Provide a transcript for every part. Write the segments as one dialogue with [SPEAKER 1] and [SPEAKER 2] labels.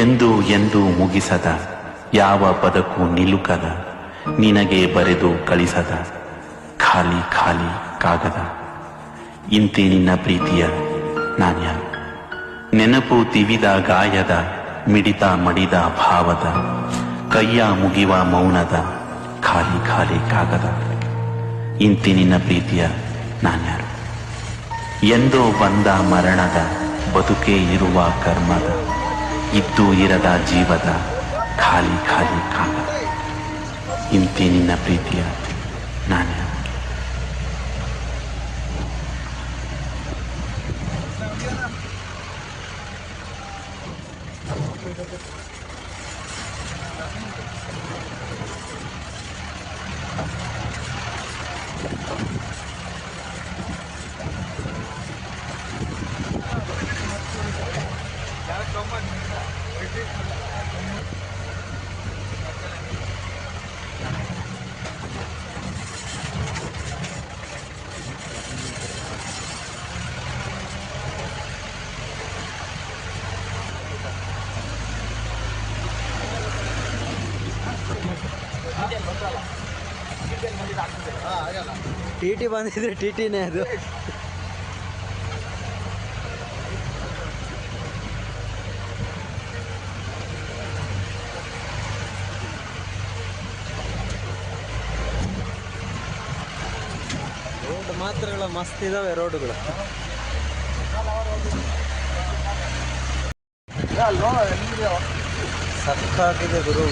[SPEAKER 1] ಎಂದು ಎಂದು ಮುಗಿಸದ ಯಾವ ಪದಕ್ಕೂ ನಿಲುಕದ ನಿನಗೆ ಬರೆದು ಕಳಿಸದ ಖಾಲಿ ಖಾಲಿ ಕಾಗದ ಇಂತೆ ನಿನ್ನ ಪ್ರೀತಿಯ ನಾಣ್ಯಾರು. ನೆನಪು ತಿವಿದ ಗಾಯದ ಮಿಡಿತ ಮಡಿದ ಭಾವದ ಕೈಯ ಮುಗಿವ ಮೌನದ ಖಾಲಿ ಖಾಲಿ ಕಾಗದ ಇಂತೆ ನಿನ್ನ ಪ್ರೀತಿಯ ನಾಣ್ಯಾರು. ಎಂದೋ ಬಂದ ಮರಣದ ಬದುಕೇ ಇರುವ ಕರ್ಮದ ಇದ್ದು ಇರದ ಜೀವದ ಖಾಲಿ ಖಾಲಿ ಕಾಗದ ಇಂತೆ ನಿನ್ನ ಪ್ರೀತಿಯ ನಾಣ್ಯಾರು.
[SPEAKER 2] ಟಿ ಬಂದಿದ್ರೆ ಟಿಟಿನೇ ಅದು. ರೋಡ್ ಮಾತ್ರ ಮಸ್ತ್ ಇದಾವೆ ರೋಡ್ಗಳು. ಸಕ್ಕಾಗಿದೆ ಗುರು.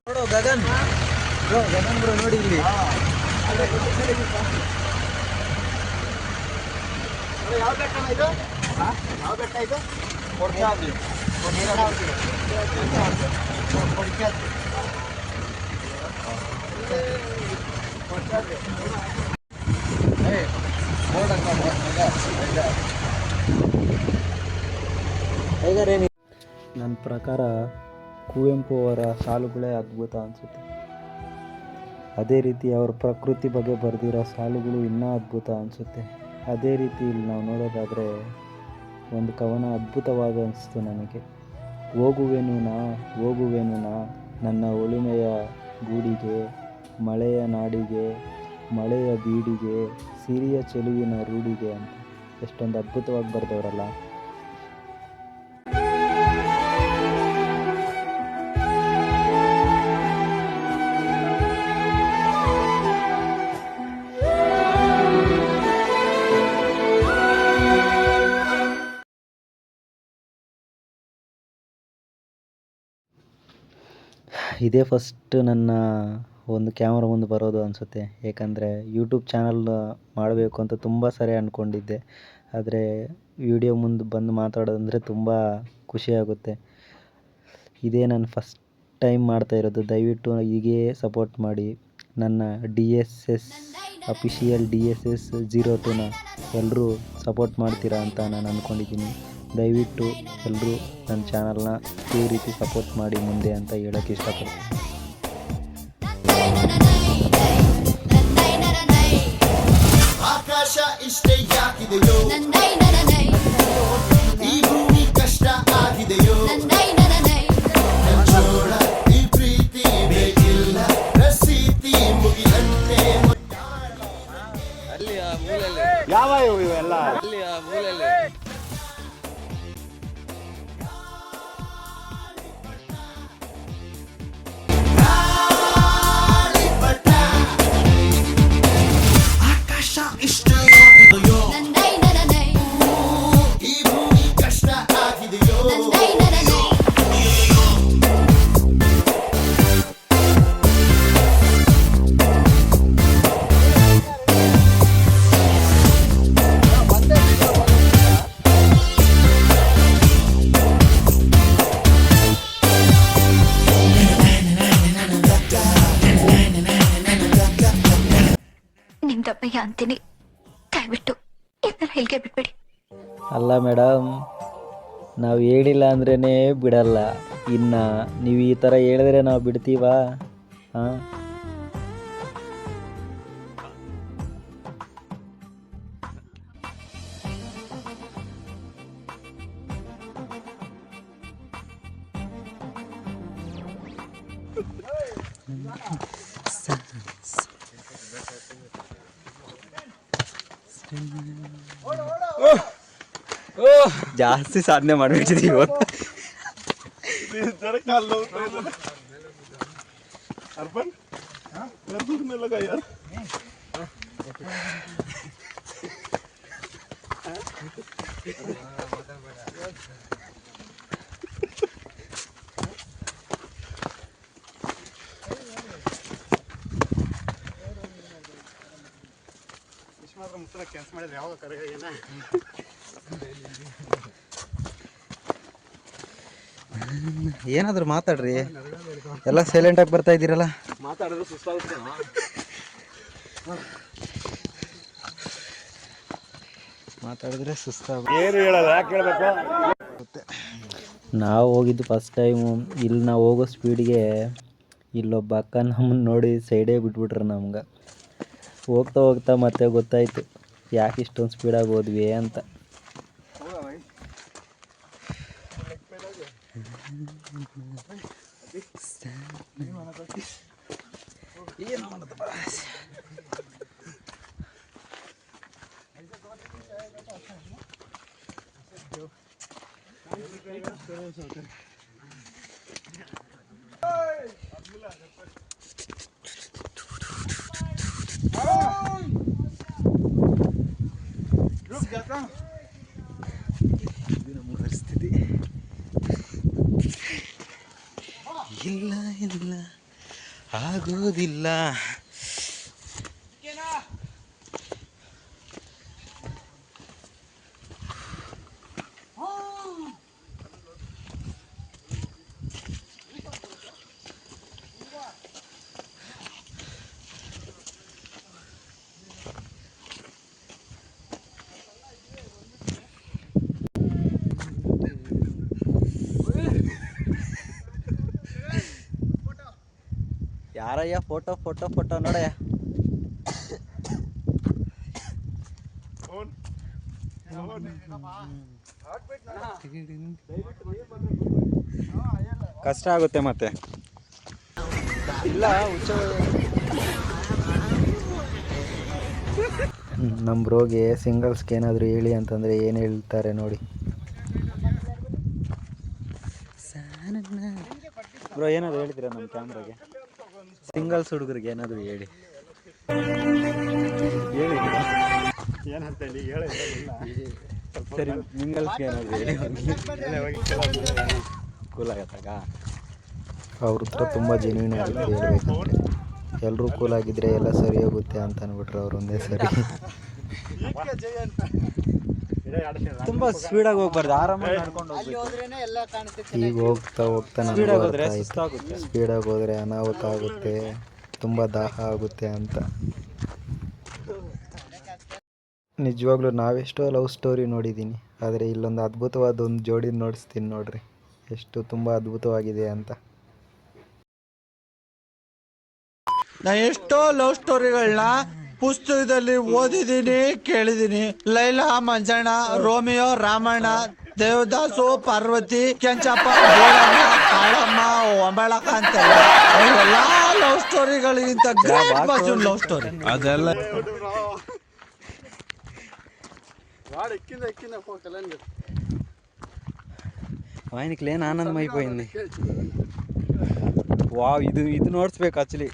[SPEAKER 2] ನೋಡು ಗಗನ್ ಬ್ರೋ, ಗಗನ್ ಬ್ರೋ ನೋಡಿ ಇಲ್ಲಿ. ಯಾವ ಬೆಟ್ಟ ಇದು? ಯಾವ ಬೆಟ್ಟ ಇದು? ಕೊಡ್ಚಾದ್ರಿ. ನನ್ನ ಪ್ರಕಾರ ಕುವೆಂಪು ಅವರ ಸಾಲುಗಳೇ ಅದ್ಭುತ ಅನಿಸುತ್ತೆ. ಅದೇ ರೀತಿ ಅವರ ಪ್ರಕೃತಿ ಬಗ್ಗೆ ಬರೆದಿರೋ ಸಾಲುಗಳು ಇನ್ನೂ ಅದ್ಭುತ ಅನಿಸುತ್ತೆ. ಅದೇ ರೀತಿ ಇಲ್ಲಿ ನಾವು ನೋಡೋದಾದರೆ ಒಂದು ಕವನ ಅದ್ಭುತವಾಗಿ ಅನಿಸ್ತು ನನಗೆ. ಹೋಗುವೆನು ನಾ ನನ್ನ ಒಲುಮೆಯ ಗೂಡಿಗೆ, ಮಳೆಯ ನಾಡಿಗೆ, ಮಳೆಯ ಬೀಡಿಗೆ, ಸಿರಿಯ ಚೆಲುವಿನ ರೂಢಿಗೆ ಅಂತ ಎಷ್ಟೊಂದು ಅದ್ಭುತವಾಗಿ ಬರೆದವರಲ್ಲ. ಇದೇ ಫಸ್ಟ್ ನನ್ನ ಒಂದು ಕ್ಯಾಮ್ರಾ ಮುಂದೆ ಬರೋದು ಅನಿಸುತ್ತೆ. ಏಕೆಂದರೆ ಯೂಟ್ಯೂಬ್ ಚಾನಲ್ ಮಾಡಬೇಕು ಅಂತ ತುಂಬ ಸರಿ ಅಂದ್ಕೊಂಡಿದ್ದೆ. ಆದರೆ ವಿಡಿಯೋ ಮುಂದೆ ಬಂದು ಮಾತಾಡೋದಂದರೆ ತುಂಬ ಖುಷಿಯಾಗುತ್ತೆ. ಇದೇ ನಾನು ಫಸ್ಟ್ ಟೈಮ್ ಮಾಡ್ತಾಯಿರೋದು. ದಯವಿಟ್ಟು ಹೀಗೇ ಸಪೋರ್ಟ್ ಮಾಡಿ. ನನ್ನ DSS ಅಫಿಷಿಯಲ್ DSS 02ನ ಎಲ್ಲರೂ ಸಪೋರ್ಟ್ ಮಾಡ್ತೀರಾ ಅಂತ ನಾನು ಅಂದ್ಕೊಂಡಿದ್ದೀನಿ. ದಯವಿಟ್ಟು ಎಲ್ಲರೂ ನನ್ನ ಚಾನಲ್ನ ಇದೇ ರೀತಿ ಸಪೋರ್ಟ್ ಮಾಡಿ ಮುಂದೆ ಅಂತ ಹೇಳೋಕ್ಕೆ ಇಷ್ಟಪಡ್ತೀನಿ.
[SPEAKER 3] ಆಕಾಶ ಇಷ್ಟೇ ಯಾಕಿದೆಯೋ, ಈ ಭೂಮಿ ಕಷ್ಟ ಆಗಿದೆಯೋ, ಜೋಳ ಈ ಪ್ರೀತಿ ಬೇಕಿಲ್ಲ ರಸೀತಿ ಮುಗಿಲನ್ನೇ.
[SPEAKER 2] ಅಲ್ಲಿ ಆ ಮೂಲೆಯಲ್ಲಿ
[SPEAKER 4] ಯಾವ ಇವೆಲ್ಲ
[SPEAKER 2] ಅಲ್ಲಿ ಆ ಮೂಲೆಯಲ್ಲಿ
[SPEAKER 4] ನಿಮ್ ದಪ್ಪಯ್ಯ ಅಂತೀನಿ. ದಯವಿಟ್ಟು ಇದನ್ನ ಇಲ್ಲಿಗೆ ಬಿಟ್ಬಿಡಿ.
[SPEAKER 2] ಅಲ್ಲ ಮೇಡಮ್, ನಾವು ಹೇಳಿಲ್ಲ ಅಂದ್ರೇ ಬಿಡಲ್ಲ. ಇನ್ನು ನೀವು ಈ ಥರ ಹೇಳಿದ್ರೆ ನಾವು ಬಿಡ್ತೀವಾ? ಹಾಂ, ಜಾಸ್ತಿ ಸಾಧನೆ ಮಾಡಿಬಿಟ್ಟಿದ್ದೀವಿ ಇವತ್ತು. ಏನಾದರೂ ಮಾತಾಡ್ರಿ, ಎಲ್ಲ ಸೈಲೆಂಟಾಗಿ ಬರ್ತಾ ಇದ್ದೀರಲ್ಲ.
[SPEAKER 5] ಮಾತಾಡಿದ್ರೆ ಸುಸ್ತಾಗುತ್ತೆ.
[SPEAKER 2] ಮಾತಾಡಿದ್ರೆ
[SPEAKER 5] ಏನು ಹೇಳಲ್ಲ, ಯಾಕೆ ಹೇಳ್ಬೇಕು?
[SPEAKER 2] ನಾವು ಹೋಗಿದ್ದು ಫಸ್ಟ್ ಟೈಮು. ಇಲ್ಲಿ ನಾವು ಹೋಗೋ ಸ್ಪೀಡ್ಗೆ ಇಲ್ಲೊಬ್ಬ ಅಕ್ಕ ನಮ್ಮನ್ನು ನೋಡಿ ಸೈಡೇ ಬಿಟ್ಬಿಟ್ರು ನಮ್ಗೆ. ಹೋಗ್ತಾ ಹೋಗ್ತಾ ಮತ್ತೆ ಗೊತ್ತಾಯಿತು ಯಾಕೆ ಇಷ್ಟೊಂದು ಸ್ಪೀಡಾಗಿ ಹೋದ್ವಿ ಅಂತ. ನಮ್ಮ ಪರಿಸ್ಥಿತಿ ಇಲ್ಲ ಇಲ್ಲ ಆಗೋದಿಲ್ಲ. ಯಾರಯ್ಯ ಫೋಟೋ ಫೋಟೋ ಫೋಟೋ ನೋಡಯ್ಯ. ಕಷ್ಟ ಆಗುತ್ತೆ ಮತ್ತೆ. ಇಲ್ಲ ನಮ್ಮ ಬ್ರೋಗೆ ಸಿಂಗಲ್ಸ್ಗೆ ಏನಾದರೂ ಹೇಳಿ ಅಂತಂದರೆ ಏನು ಹೇಳ್ತಾರೆ ನೋಡಿ. ಬ್ರೋ ಏನಾದರೂ ಹೇಳ್ತೀರಾ ನಮ್ಮ ಕ್ಯಾಮ್ರಾಗೆ? ಸಿಂಗಲ್ಸ್ ಹುಡುಗರಿಗೆ ಏನಾದರೂ ಹೇಳಿ. ಹೇಳಿ
[SPEAKER 5] ಏನಂತ ಹೇಳಿ
[SPEAKER 2] ಸರಿ, ಸಿಂಗಲ್ಸ್ಗೆ ಏನಾದರೂ ಹೇಳಿ. ಕೂಲ್ ಆಗತ್ತಾಗ ಅವ್ರ ಹತ್ರ ತುಂಬ ಜೆನ್ಯೂನ್ ಆಗುತ್ತೆ ಹೇಳ್ಬೇಕಂದ್ರೆ. ಎಲ್ಲರೂ ಕೂಲ್ ಆಗಿದ್ರೆ ಎಲ್ಲ ಸರಿ ಹೋಗುತ್ತೆ ಅಂತ ಅಂದ್ಬಿಟ್ರೆ ಅವ್ರು ಒಂದೇ ಸರಿ. ತುಂಬ ಸ್ಪೀಡಾಗಿ ಹೋಗ್ಬಾರ್ದು, ಆರಾಮಾಗಿ ನಡ್ಕೊಂಡು ಹೋಗ್ಬೇಕು. ಈಗ ಹೋಗ್ತಾ ಹೋಗ್ತಾ ನನಗೆ ಸ್ಪೀಡಾಗಿ ಹೋದರೆ ಅನಾಹುತ ಆಗುತ್ತೆ, ತುಂಬ ದಾಹ ಆಗುತ್ತೆ ಅಂತ. ನಿಜವಾಗ್ಲೂ ನಾವೆಷ್ಟೋ ಲವ್ ಸ್ಟೋರಿ ನೋಡಿದ್ದೀನಿ, ಆದರೆ ಇಲ್ಲೊಂದು ಅದ್ಭುತವಾದ ಒಂದು ಜೋಡಿ ನೋಡಿಸ್ತೀನಿ ನೋಡ್ರಿ, ಎಷ್ಟು ತುಂಬ ಅದ್ಭುತವಾಗಿದೆ ಅಂತ.
[SPEAKER 6] ನಾ ಎಷ್ಟೋ ಲವ್ ಸ್ಟೋರಿಗಳನ್ನ ಪುಸ್ತಕದಲ್ಲಿ ಓದಿದ್ದೀನಿ, ಕೇಳಿದ್ದೀನಿ. ಲೈಲಾ ಮಂಜಣ್ಣ, ರೋಮಿಯೋ ರಾಮಣ್ಣ, ದೇವದಾಸು, ಪಾರ್ವತಿ, ಕೆಂಚಪ್ಪ, ಬೋಳಮ್ಮ, ಕಾಳಮ್ಮ, ಒಂಬಳಕ ಅಂತೆಲ್ಲ ಎಲ್ಲ ಲವ್ ಸ್ಟೋರಿಗಳಿಗಿಂತ ಗ್ರೇಟ್ ಲವ್ ಸ್ಟೋರಿ ಅದೆಲ್ಲ.
[SPEAKER 2] ఆయనకి ఆనందం అయిపోయింది. వావ్, ఇది ನೋಡಿಸ್ಬೇಕು ಆಕ್ಚುಲಿ.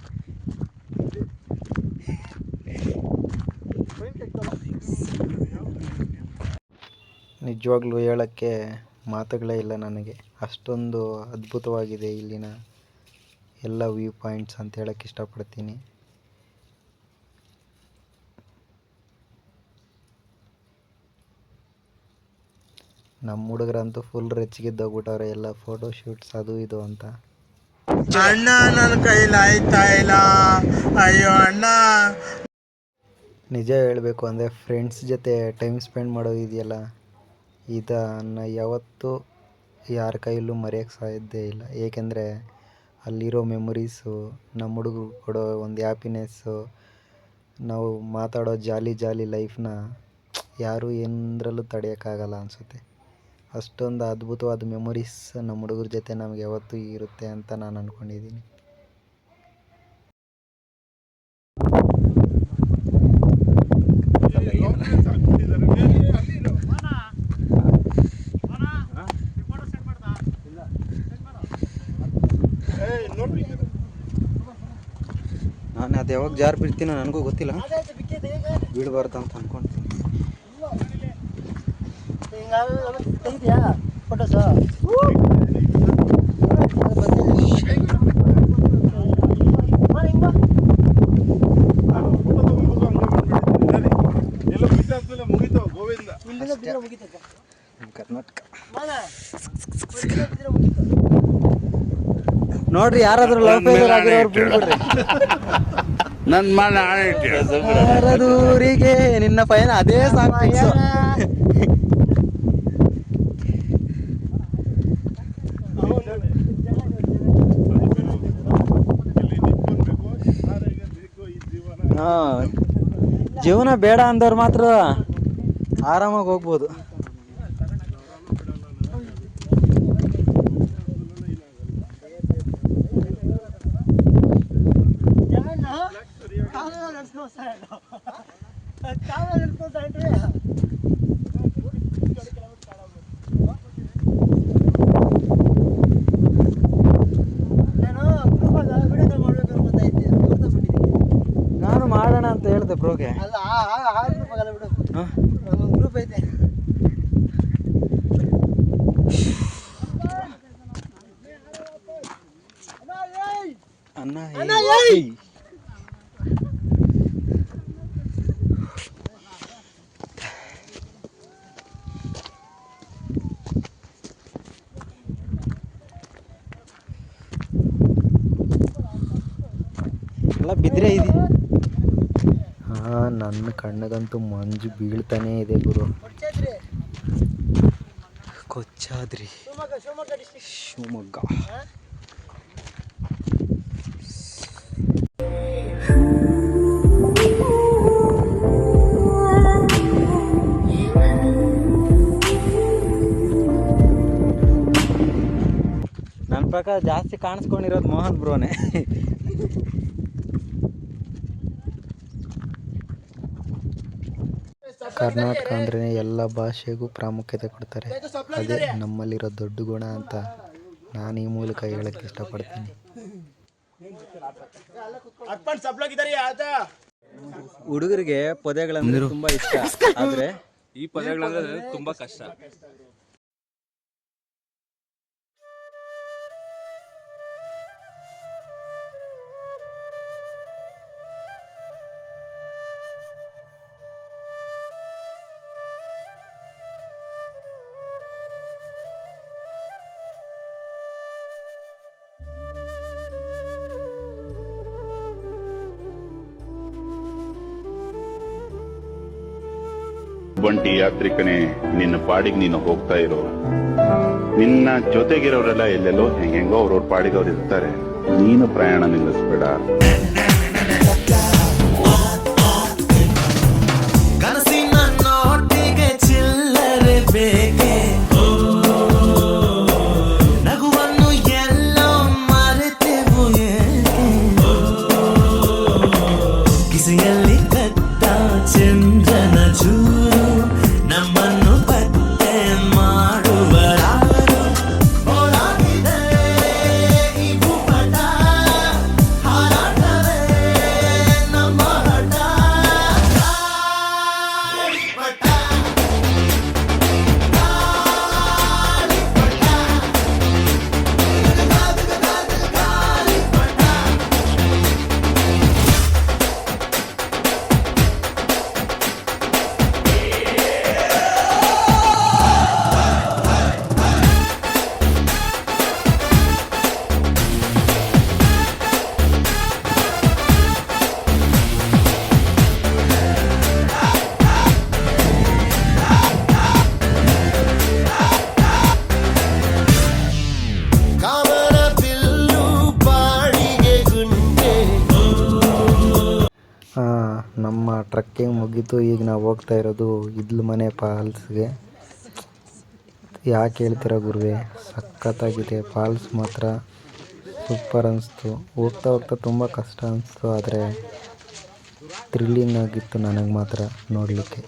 [SPEAKER 2] ನಿಜವಾಗ್ಲೂ ಹೇಳೋಕ್ಕೆ ಮಾತುಗಳೇ ಇಲ್ಲ ನನಗೆ, ಅಷ್ಟೊಂದು ಅದ್ಭುತವಾಗಿದೆ ಇಲ್ಲಿನ ಎಲ್ಲ ವ್ಯೂ ಪಾಯಿಂಟ್ಸ್ ಅಂತ ಹೇಳೋಕ್ಕೆ ಇಷ್ಟಪಡ್ತೀನಿ. ನಮ್ಮ ಹುಡುಗರಂತೂ ಫುಲ್ ರೆಚ್ಚಿಗೆದ್ದೋಗ್ಬಿಟ್ಟವ್ರೆ, ಎಲ್ಲ ಫೋಟೋ ಶೂಟ್ಸ್ ಅದು ಇದು ಅಂತ.
[SPEAKER 6] ಅಣ್ಣ ನನ್ನ ಕೈಲಿ ಆಯ್ತಾ ಇಲ್ಲ, ಅಯ್ಯೋ ಅಣ್ಣ.
[SPEAKER 2] ನಿಜ ಹೇಳಬೇಕು ಅಂದರೆ ಫ್ರೆಂಡ್ಸ್ ಜೊತೆ ಟೈಮ್ ಸ್ಪೆಂಡ್ ಮಾಡೋದಿದೆಯಲ್ಲ, ಇದನ್ನು ಯಾವತ್ತೂ ಯಾರ ಕೈಯಲ್ಲೂ ಮರೆಯೋಕ್ಕೆ ಸಾಧ್ಯ ಇಲ್ಲ. ಏಕೆಂದರೆ ಅಲ್ಲಿರೋ ಮೆಮೊರೀಸು, ನಮ್ಮ ಹುಡುಗರು ಕೊಡೋ ಒಂದು ಹ್ಯಾಪಿನೆಸ್ಸು, ನಾವು ಮಾತಾಡೋ ಜಾಲಿ ಲೈಫ್ನ ಯಾರೂ ಏನರಲ್ಲೂ ತಡೆಯೋಕ್ಕಾಗಲ್ಲ ಅನಿಸುತ್ತೆ. ಅಷ್ಟೊಂದು ಅದ್ಭುತವಾದ ಮೆಮೊರೀಸ್ ನಮ್ಮ ಹುಡುಗರ ಜೊತೆ ನಮಗೆ ಯಾವತ್ತೂ ಇರುತ್ತೆ ಅಂತ ನಾನು ಅಂದ್ಕೊಂಡಿದ್ದೀನಿ. ನಾನು ಅದು ಯಾವಾಗ ಜಾರು ಬಿಡ್ತೀನೋ ನನಗೂ ಗೊತ್ತಿಲ್ಲ, ಬೀಳಬಾರ್ದು ಅಂತ ಅಂದ್ಕೊಳ್ತೀನಿ.
[SPEAKER 5] ಮುಗಿತು ಗೋವಿಂದ.
[SPEAKER 2] ಕರ್ನಾಟಕ ನೋಡ್ರಿ, ಯಾರಾದ್ರೂ ಲವ್ ಫೇಲ್ಯೂರ್ ಆಗಿರೋರು ಬಿಡ್ಬಿಡ್ರಿ.
[SPEAKER 5] ನನ್ನ ಮನ
[SPEAKER 2] ಯಾರದೂರಿಗೆ ನಿನ್ನ ಪಯಣ ಅದೇ ಸಾಂಗ್ ಫಿಕ್ಸ್. ಜೀವನ ಬೇಡ ಅಂದವ್ರು ಮಾತ್ರ ಆರಾಮಾಗಿ ಹೋಗ್ಬೋದು. ನಾನು ಮಾಡೋಣ ಅಂತ ಹೇಳಿದೆ ಬ್ರೋಗೆ. ಗ್ರೂಪ್ ಐತೆ. ಅಣ್ಣ ಎಲ್ಲ ಬಿದ್ದರೆ ಇದೆ. ನನ್ನ ಕಣ್ಣಿಗಂತೂ ಮಂಜು ಬೀಳ್ತಾನೇ ಇದೆ ಗುರು. ಕೊಚ್ಚಾದ್ರಿ, ಶಿವಮೊಗ್ಗ. ನನ್ನ ಪ್ರಕಾರ ಜಾಸ್ತಿ ಕಾಣಿಸ್ಕೊಂಡಿರೋದು ಮೋಹನ್ ಬ್ರೋನೇ. ಕರ್ನಾಟಕ ಅಂದ್ರೆ ಎಲ್ಲ ಭಾಷೆಗೂ ಪ್ರಾಮುಖ್ಯತೆ ಕೊಡ್ತಾರೆ. ಅದೇ ನಮ್ಮಲ್ಲಿರೋ ದೊಡ್ಡ ಗುಣ ಅಂತ ನಾನು ಈ ಮೂಲಕ ಹೇಳಕ್ಕೆ ಇಷ್ಟಪಡ್ತೀನಿ. ಹುಡುಗರಿಗೆ ಪೊದೆಗಳಂದ್ರೆ ತುಂಬಾ ಇಷ್ಟ, ಆದ್ರೆ
[SPEAKER 7] ಈ ಪದಗಳಂದ್ರೆ ತುಂಬಾ ಕಷ್ಟ.
[SPEAKER 8] ಒಂಟಿ ಯಾತ್ರಿಕನೇ, ನಿನ್ನ ಪಾಡಿಗೆ ನೀನು ಹೋಗ್ತಾ ಇರೋ. ನಿನ್ನ ಜೊತೆಗಿರೋರೆಲ್ಲ ಎಲ್ಲೆಲ್ಲೋ ಹೆಂಗೆಂಗೋ ಅವ್ರವ್ರ ಪಾಡಿಗೆ ಅವ್ರು ಇರ್ತಾರೆ. ನೀನು ಪ್ರಯಾಣ ನಿಲ್ಲಿಸ್ಬೇಡ.
[SPEAKER 3] ಕನಸಿನ ನೋಟಿಗೆ ಚಿಲ್ಲರೆ ಬೇಕೆ, ನಗುವನ್ನು ಎಲ್ಲೋ ಮರೆತೆವು ಏಕೆ, ಕಿಸೆಯಲ್ಲಿ ಕತ್ತ ಚಂದ್ರನ ಚೂರು ನಮ್ಮನ್ನು ಪತ್ತೆ ಮಾಡುವರಾರು. ಓಡಾಡಿದೆ ಈ ಭೂಪಟ, ಹಾರಾಟವೇ
[SPEAKER 2] ನಮ್ಮ ಟ್ರಕ್ಕಿಂಗ್ ಮುಗೀತು. ಈಗ ನಾವು ಹೋಗ್ತಾ ಇರೋದು ಇದ್ಲು ಮನೆ ಫಾಲ್ಸ್ಗೆ. ಯಾಕೆ ಹೇಳ್ತೀರ ಗುರುವೆ, ಸಖತ್ತಾಗಿದೆ ಫಾಲ್ಸ್ ಮಾತ್ರ, ಸೂಪರ್ ಅನಿಸ್ತು. ಹೋಗ್ತಾ ಹೋಗ್ತಾ ತುಂಬ ಕಷ್ಟ ಅನಿಸ್ತು, ಆದರೆ ಥ್ರಿಲ್ಲಿಂಗ್ ಆಗಿತ್ತು ನನಗೆ ಮಾತ್ರ ನೋಡಲಿಕ್ಕೆ.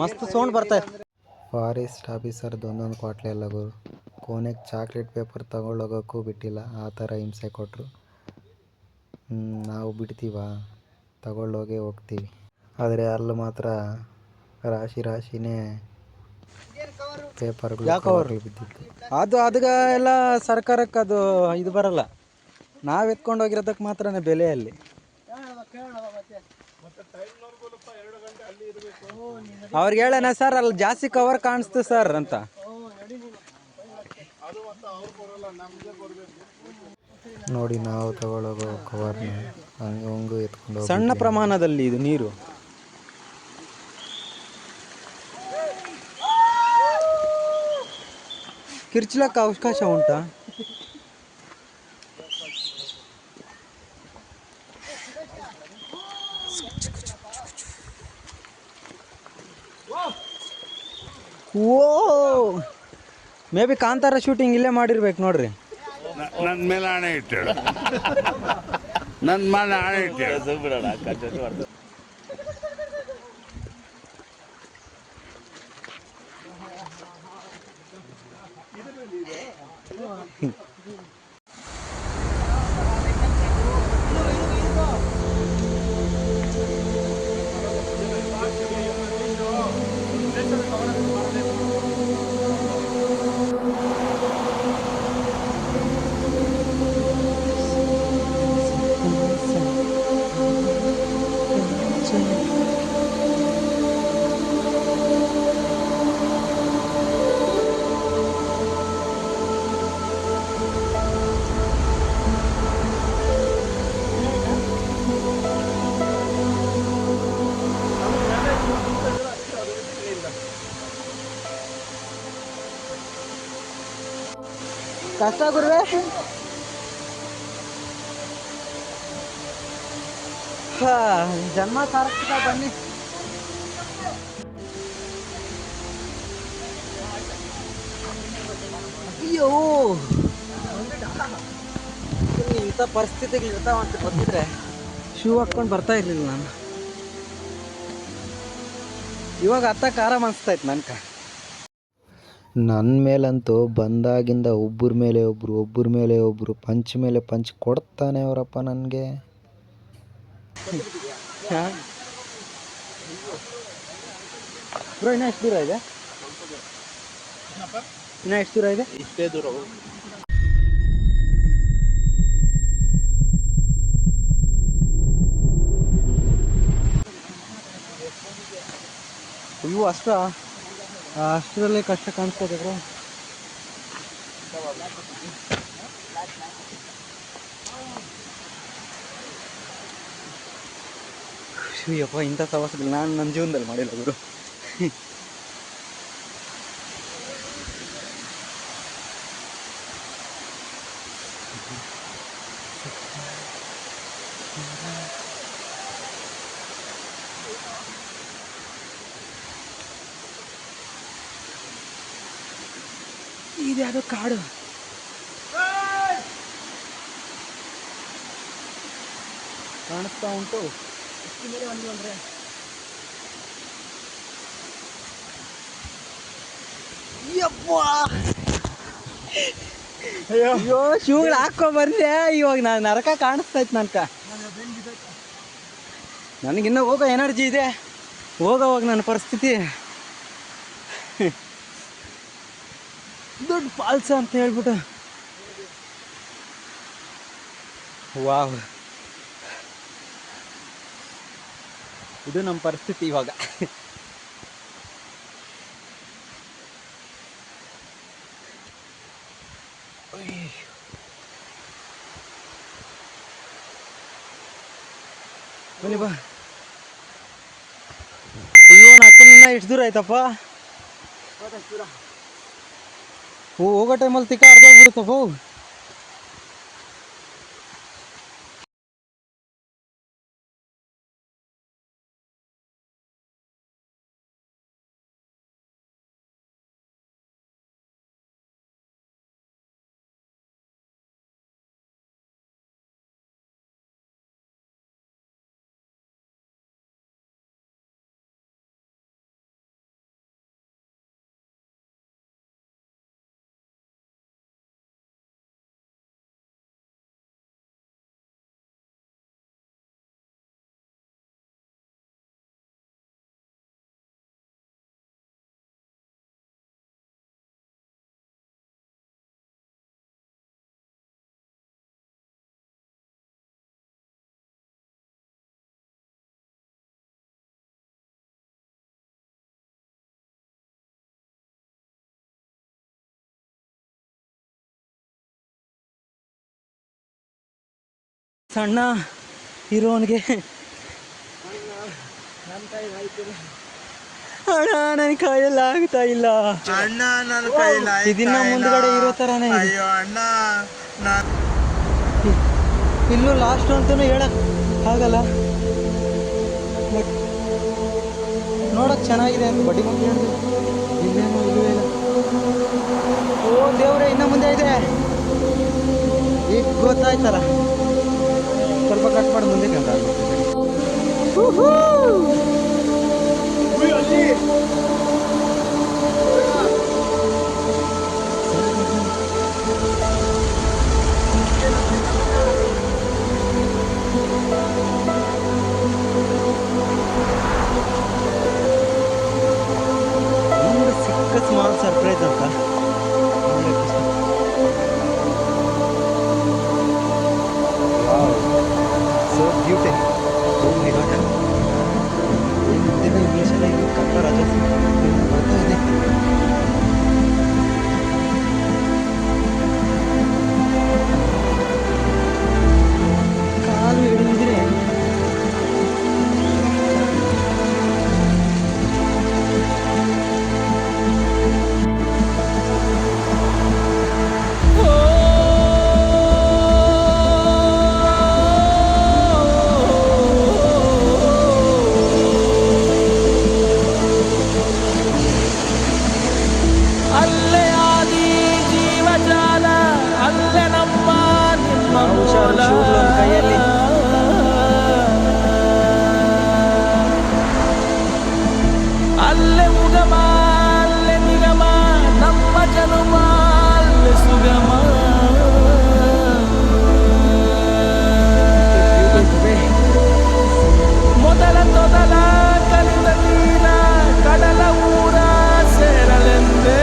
[SPEAKER 6] ಮಸ್ತ್ ಸೌಂಡ್ ಬರ್ತಾ ಇದೆ.
[SPEAKER 2] ಫಾರೆಸ್ಟ್ ಆಫೀಸರ್ದು ಒಂದೊಂದು ಕ್ವಾಟ್ಲೆ ಎಲ್ಲ ಗುರು. ಕೊನೆಗೆ ಚಾಕ್ಲೇಟ್ ಪೇಪರ್ ತಗೊಳ್ಳೋಗೋಕ್ಕೂ ಬಿಟ್ಟಿಲ್ಲ, ಆ ಥರ ಹಿಂಸೆ ಕೊಟ್ಟರು. ನಾವು ಬಿಡ್ತೀವ, ತಗೊಳ್ಳೋಗೇ ಹೋಗ್ತೀವಿ. ಆದರೆ ಅಲ್ಲಿ ಮಾತ್ರ ರಾಶಿ ರಾಶಿನೇ ಪೇಪರ್ಗಳು ಬಿದ್ದಿತ್ತು.
[SPEAKER 6] ಅದು ಎಲ್ಲ ಸರ್ಕಾರಕ್ಕೆ ಅದು ಇದು ಬರಲ್ಲ, ನಾವು ಎತ್ಕೊಂಡು ಹೋಗಿರೋದಕ್ಕೆ ಮಾತ್ರ ಬೆಲೆ ಅಲ್ಲಿ. ಅವ್ರಿಗೆ ಹೇಳೋಣ ಸರ್, ಅಲ್ಲಿ ಜಾಸ್ತಿ ಕವರ್ ಕಾಣಿಸ್ತು ಸರ್ ಅಂತ.
[SPEAKER 2] ನೋಡಿ ನಾವು ತಗೊಳ್ಳೋಗೋ ಕವರ್ನ ಹಂಗೂ ಎತ್ಕೊಂಡು
[SPEAKER 6] ಸಣ್ಣ ಪ್ರಮಾಣದಲ್ಲಿ ಇದು ನೀರು. ಕಿರ್ಚಲಕ್ಕೆ ಅವಕಾಶ ಉಂಟಾ? ಓ, ಮೇ ಬಿ ಕಾಂತಾರ ಶೂಟಿಂಗ್ ಇಲ್ಲೇ ಮಾಡಿರ್ಬೇಕು ನೋಡ್ರಿ.
[SPEAKER 5] ನನ್ನ ಮೇಲೆ ಆಣೆ ಇಟ್ಟೇಳು, ನನ್ನ ಮೇಲೆ ಆಣೆ ಇಟ್ಟೇಳು.
[SPEAKER 6] ಕಷ್ಟ ಗುರುವೆ. ಜನ್ಮ ಸಾರ್ಥಕ. ಬನ್ನಿ. ಅಯ್ಯೋ, ಇಂಥ ಪರಿಸ್ಥಿತಿಗಳು ಇರ್ತಾವಂತ ಗೊತ್ತಿದ್ರೆ ಶೂ ಹಾಕ್ಕೊಂಡು ಬರ್ತಾ ಇರ್ಲಿಲ್ಲ ನಾನು. ಇವಾಗ ಹತ್ತಕ್ಕೆ ಆರಾಮ ಅನಿಸ್ತೈತೆ ನನ್ಕ.
[SPEAKER 2] ನನ್ನ ಮೇಲಂತೂ ಬಂದಾಗಿಂದ ಒಬ್ಬರ ಮೇಲೆ ಒಬ್ಬರು ಪಂಚ್ ಮೇಲೆ ಪಂಚ್ ಕೊಡ್ತಾನೆ ಅವರಪ್ಪ ನನಗೆ.
[SPEAKER 6] ಬ್ರೋ, ಇನ್ನ ಎಷ್ಟು ದೂರ ಇದೆ?
[SPEAKER 1] ಇಷ್ಟೇ ದೂರ.
[SPEAKER 6] ಇವು ಅಷ್ಟರಲ್ಲೇ ಕಷ್ಟ ಕಾಣಿಸ್ತದೆ ಬ್ರೋ. ಅಯ್ಯಪ್ಪ, ಇಂಥ ಪ್ರವಾಸಗಳು ನಾನು ನನ್ನ ಜೀವನದಲ್ಲಿ ಮಾಡಿಲ್ಲ ಗುರು. ಇದ್ಯಾವುದೋ ಕಾಡು. ಕಾಣಿಸ್ತಾ ಉಂಟು. ಅಯ್ಯೋ, ಶೂಗಳು ಹಾಕೋ ಬಂದೆ. ಇವಾಗ ನಾನು ನರಕ ಕಾಣಿಸ್ತೈತೆ ನನಗಿನ್ನೂ ಹೋಗೋ ಎನರ್ಜಿ ಇದೆ. ಹೋಗೋವಾಗ ನನ್ನ ಪರಿಸ್ಥಿತಿ ದೊಡ್ಡ ಫಾಲ್ಸ್ ಅಂತ ಹೇಳ್ಬಿಟ್ಟು. ವಾವ್, ಇದು ನಮ್ಮ ಪರಿಸ್ಥಿತಿ ಇವಾಗ. ಬನ್ನಿ ಬಾ. ಅಯ್ಯೋ ಅಕ್ಕನಿನ್ನ ಎಷ್ಟು ದೂರ ಆಯ್ತಪ್ಪ. ಹೋಗೋ ಟೈಮಲ್ಲಿ ತಿಕ್ಕ ಅರ್ಧೋಗ್ಬಿಡುತ್ತಪ್ಪ. ಸಣ್ಣ ಇರೋನಿಗೆ ಅಣ್ಣ ನನ್ನ ಕೈಯಲ್ಲಿ ಆಗ್ತಾ ಇಲ್ಲ
[SPEAKER 1] ಅಣ್ಣ, ನನ್ನ ಕೈಲಿ
[SPEAKER 6] ಇದನ್ನ ಮುಂದ್ಗಡೆ ಇರೋ ಥರನೇ ಇದೆ.
[SPEAKER 1] ಅಯ್ಯೋ ಅಣ್ಣ,
[SPEAKER 6] ಇಲ್ಲೂ ಲಾಸ್ಟ್ ಅಂತಲೂ ಹೇಳಕ್ ಆಗಲ್ಲ. ಬಟ್ ನೋಡಕ್ ಚೆನ್ನಾಗಿದೆ ಅಂತ ಬಡ್ಡಿ ಮುಂದೆ ಹೇಳಿದ್ರು. ಇಲ್ಲೇನೋ ಇಲ್ಲವೇ ಇಲ್ಲ. ಓ ದೇವ್ರೆ, ಇನ್ನ ಮುಂದೆ ಇದೆ. ಈಗ ಗೊತ್ತಾಯ್ತಲ್ಲ, ಸ್ವಲ್ಪ ಕಟ್ ಮಾಡಿ ಮುಂದೆ ಕ್ಯಾಮ್ರಾ ಒಂದು ಸಿಕ್ಕ ಸ್ಮಾಲ್ ಸರ್ಪ್ರೈಸ್ ಅಂತ. So beauty. Oh my god, ಇಂಗ್ಲೀಷಲ್ಲಿ ಕನ್ನಡ ರಾಜ ಬರ್ತಾ ಇದೆ. ಕಾಲು ಹಿಡಿದ್ರೆ ಕೈಯಲ್ಲಿ
[SPEAKER 3] ಅಲ್ಲೇ ಉಗಮ ಅಲ್ಲೇ ನಿಗಮ ನಮ್ಮ ಜನುಮ ಅಲ್ಲೇ ಸುಗಮ. ಮೊದಲ ತೊದಲ ಕಲಿತ ತೀರ ಕಡಲ ಊರ ಸೇರಲೆಂದೇ.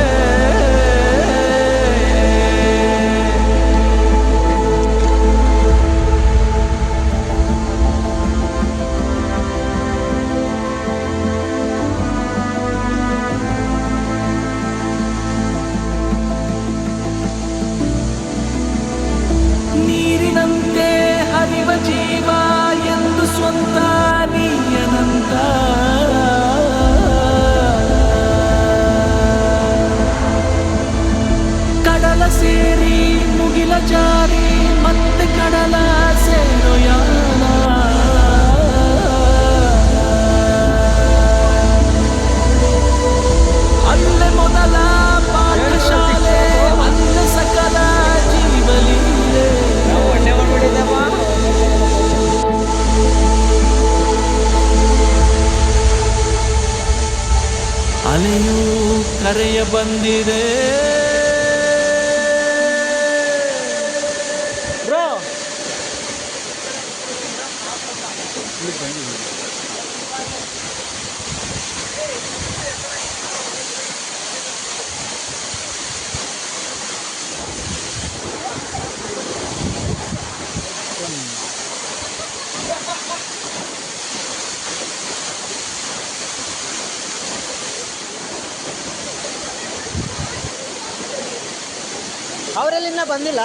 [SPEAKER 3] ನೀರಿನಂತೆ ಹರಿವ ಜೀವ ಎಂದು ಸ್ವಂತ ನೀಯನಂತ. ಕಡಲ ಸೇರಿ ಮುಗಿಲ ಜಾರಿ ಮತ್ತೆ ಕಡಲ ಸೇರೋ ಯಾನ. ಅಲ್ಲೇ ಮೊದಲ ಪಾಠಶಾಲೆ, ಅಲ್ಲೇ ಸಕಲ ಜೀವಲೀಲೆ. ಅಲೆಯೂ ಕರೆಯ ಬಂದಿದೆ.
[SPEAKER 6] ಅವರೆಲ್ಲಿನ್ನ ಬಂದಿಲ್ಲ.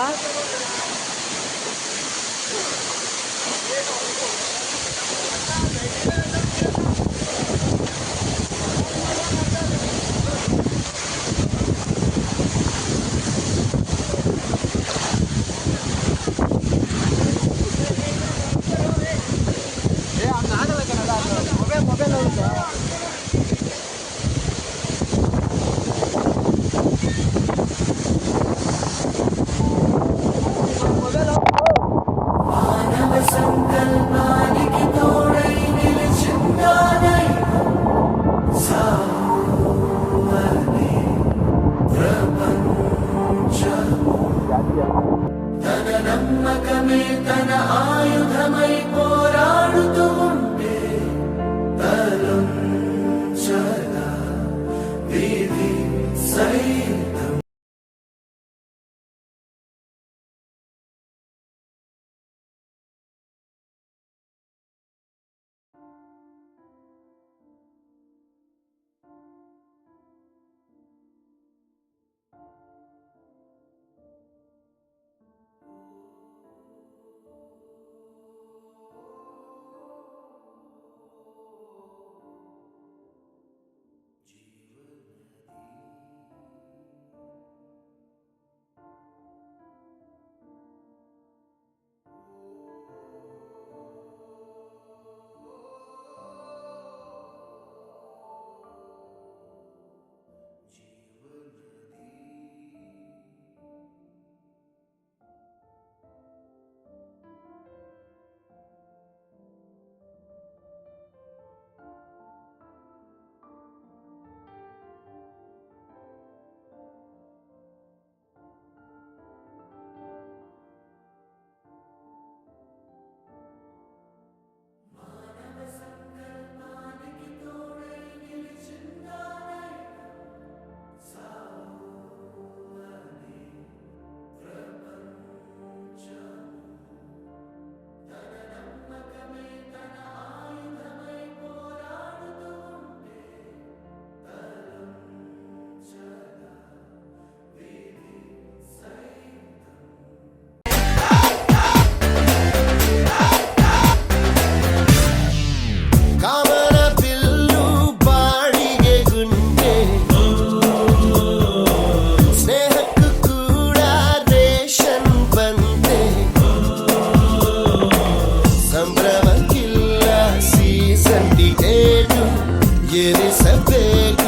[SPEAKER 9] ಸೇರಿಸಬೇಕು.